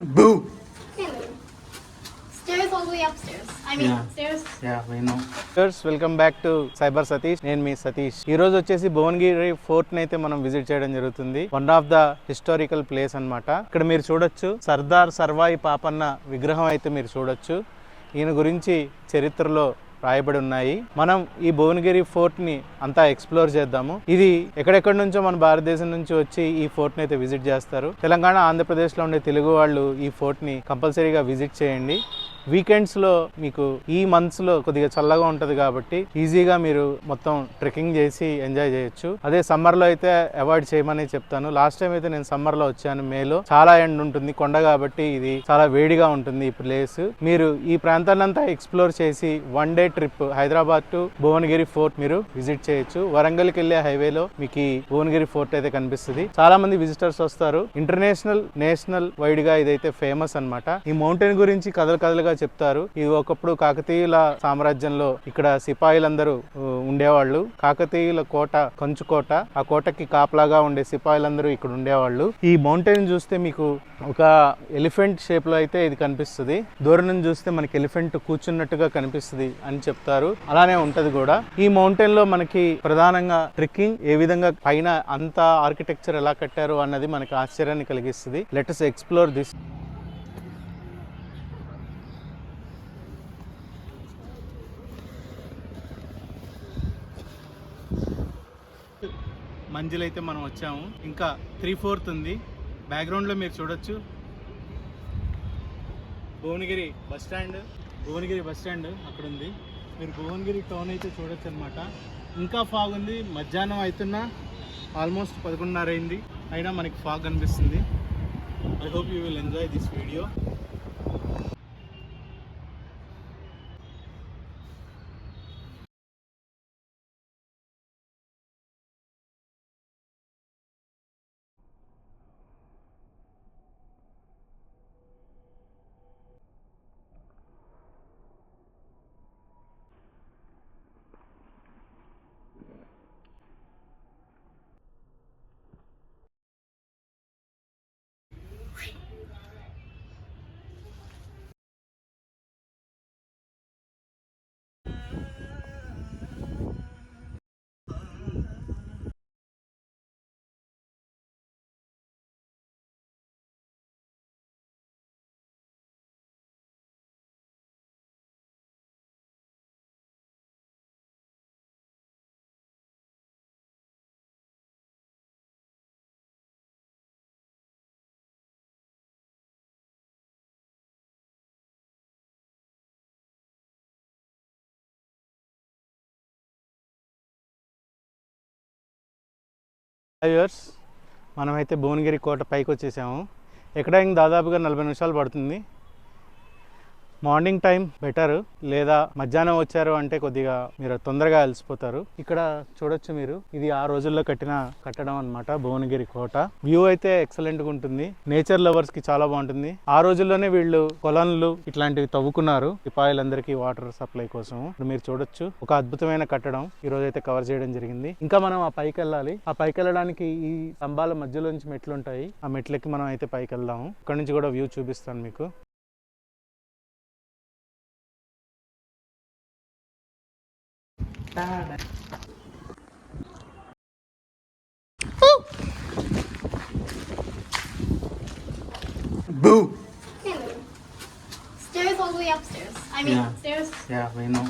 Boo! Hello. Stairs all the way upstairs. I mean, Yeah. stairs. We know. Welcome back to cyber Satish. నేను మీ సతీష్. ఈ రోజు వచ్చేసి Bhuvanagiri fort ని అయితే మనం విజిట్ చేయడం జరుగుతుంది. One of the historical place అన్నమాట. ఇక్కడ మీరు చూడొచ్చు సర్దార్ సర్వాయి పాపన్న విగ్రహం అయితే మీరు చూడొచ్చు. ఈయన గురించి చరిత్రలో రాయబడి ఉన్నాయి. మనం ఈ భువనగిరి ఫోర్ట్ ని అంతా ఎక్స్ప్లోర్ చేద్దాము. ఇది ఎక్కడెక్కడి నుంచో మన భారతదేశం నుంచి వచ్చి ఈ ఫోర్ట్ ని అయితే విజిట్ చేస్తారు. తెలంగాణ, ఆంధ్రప్రదేశ్ లో ఉండే తెలుగు వాళ్ళు ఈ ఫోర్ట్ ని కంపల్సరీగా విజిట్ చేయండి. వీకెండ్స్ లో మీకు ఈ మంత్స్ లో కొద్దిగా చల్లగా ఉంటది కాబట్టి ఈజీగా మీరు మొత్తం ట్రెక్కింగ్ చేసి ఎంజాయ్ చేయొచ్చు. అదే సమ్మర్ లో అయితే అవాయిడ్ చేయమని చెప్తాను. లాస్ట్ టైం అయితే నేను సమ్మర్ లో వచ్చాను, మేలో. చాలా ఎండ్ ఉంటుంది, కొండ కాబట్టి ఇది చాలా వేడిగా ఉంటుంది ఈ ప్లేస్. మీరు ఈ ప్రాంతాన్ని అంతా ఎక్స్ప్లోర్ చేసి one day trip Hyderabad to Bhuvanagiri fort మీరు విజిట్ చేయొచ్చు. వరంగల్కి వెళ్లే హైవేలో మీకు ఈ భువనగిరి ఫోర్ట్ అయితే కనిపిస్తుంది. చాలా మంది విజిటర్స్ వస్తారు. ఇంటర్నేషనల్, నేషనల్ వైడ్ గా ఇదైతే ఫేమస్ అన్నమాట. ఈ మౌంటైన్ గురించి కథలుగా చెప్తారు. ఇది ఒకప్పుడు కాకతీయుల సామ్రాజ్యంలో ఇక్కడ సిపాయిలందరూ ఉండేవాళ్ళు. కాకతీయుల కోట కంచుకోట, ఆ కోటకి కాపలాగా ఉండే సిపాయిలందరూ ఇక్కడ ఉండేవాళ్ళు. ఈ మౌంటైన్ చూస్తే మీకు ఒక ఎలిఫెంట్ షేప్ లో అయితే ఇది కనిపిస్తుంది. దూరం నుంచి చూస్తే మనకి ఎలిఫెంట్ కూర్చున్నట్టుగా కనిపిస్తుంది అని చెప్తారు. అలానే ఉంటది కూడా. ఈ మౌంటైన్ లో మనకి ప్రధానంగా ట్రెక్కింగ్, ఏ విధంగా పైన అంత ఆర్కిటెక్చర్ ఎలా కట్టారు అన్నది మనకి ఆశ్చర్యాన్ని కలిగిస్తుంది. Let us explore this. మంజిల్ అయితే మనం వచ్చాము. ఇంకా 3/4 ఉంది. బ్యాక్గ్రౌండ్లో మీరు చూడొచ్చు భువనగిరి బస్ స్టాండ్ అక్కడ ఉంది. మీరు భువనగిరి టౌన్ అయితే చూడొచ్చు అనమాట. ఇంకా ఫాగ్ ఉంది. మధ్యాహ్నం అవుతున్నా ఆల్మోస్ట్ 11:30 అయింది, అయినా మనకి ఫాగ్ కనిపిస్తుంది. I hope you will enjoy this video. Viewers, మనమైతే భువనగిరి కోట పైకి వచ్చేసాము. ఎక్కడానికి దాదాపుగా 40 నిమిషాలు పడుతుంది. మార్నింగ్ టైం బెటర్, లేదా మధ్యాహ్నం వచ్చారు అంటే కొద్దిగా మీరు తొందరగా అలసిపోతారు. ఇక్కడ చూడొచ్చు మీరు, ఇది ఆ రోజుల్లో కట్టిన కట్టడం అన్నమాట భువనగిరి కోట. వ్యూ అయితే ఎక్సలెంట్ గా ఉంటుంది. నేచర్ లవర్స్ కి చాలా బాగుంటుంది. ఆ రోజుల్లోనే వీళ్ళు కొలన్లు ఇట్లాంటివి తవ్వుకున్నారు సిపాయిలందరికీ వాటర్ సప్లై కోసం. మీరు చూడొచ్చు ఒక అద్భుతమైన కట్టడం ఈ రోజు అయితే కవర్ చేయడం జరిగింది. ఇంకా మనం ఆ పైకి వెళ్ళాలి. ఆ పైకి వెళ్ళడానికి ఈ స్తంభాల మధ్యలోంచి మెట్లు ఉంటాయి. ఆ మెట్లకి మనం అయితే పైకి వెళ్దాము. ఇక్కడ నుంచి కూడా వ్యూ చూపిస్తాను మీకు. Boo! Hello. Stairs all the way upstairs. I mean, Yeah. stairs. We know.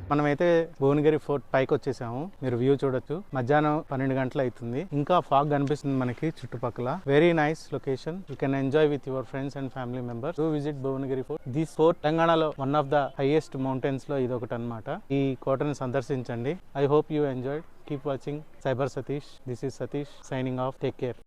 మనమైతే భువనగిరి ఫోర్ట్ పైకి వచ్చేసాము. మీరు వ్యూ చూడొచ్చు. మధ్యాహ్నం 12 గంటలు అవుతుంది. ఇంకా ఫాగ్ కనిపిస్తుంది మనకి చుట్టుపక్కల. Very nice location. You can enjoy with your friends and family members. Do visit Bhuvanagiri fort. This fort తెలంగాణలో one of the highest mountains లో ఇది ఒకటి అనమాట. ఈ కోటను సందర్శించండి. I hope you enjoyed. Keep watching cyber Satish. This is Satish signing off. Take care.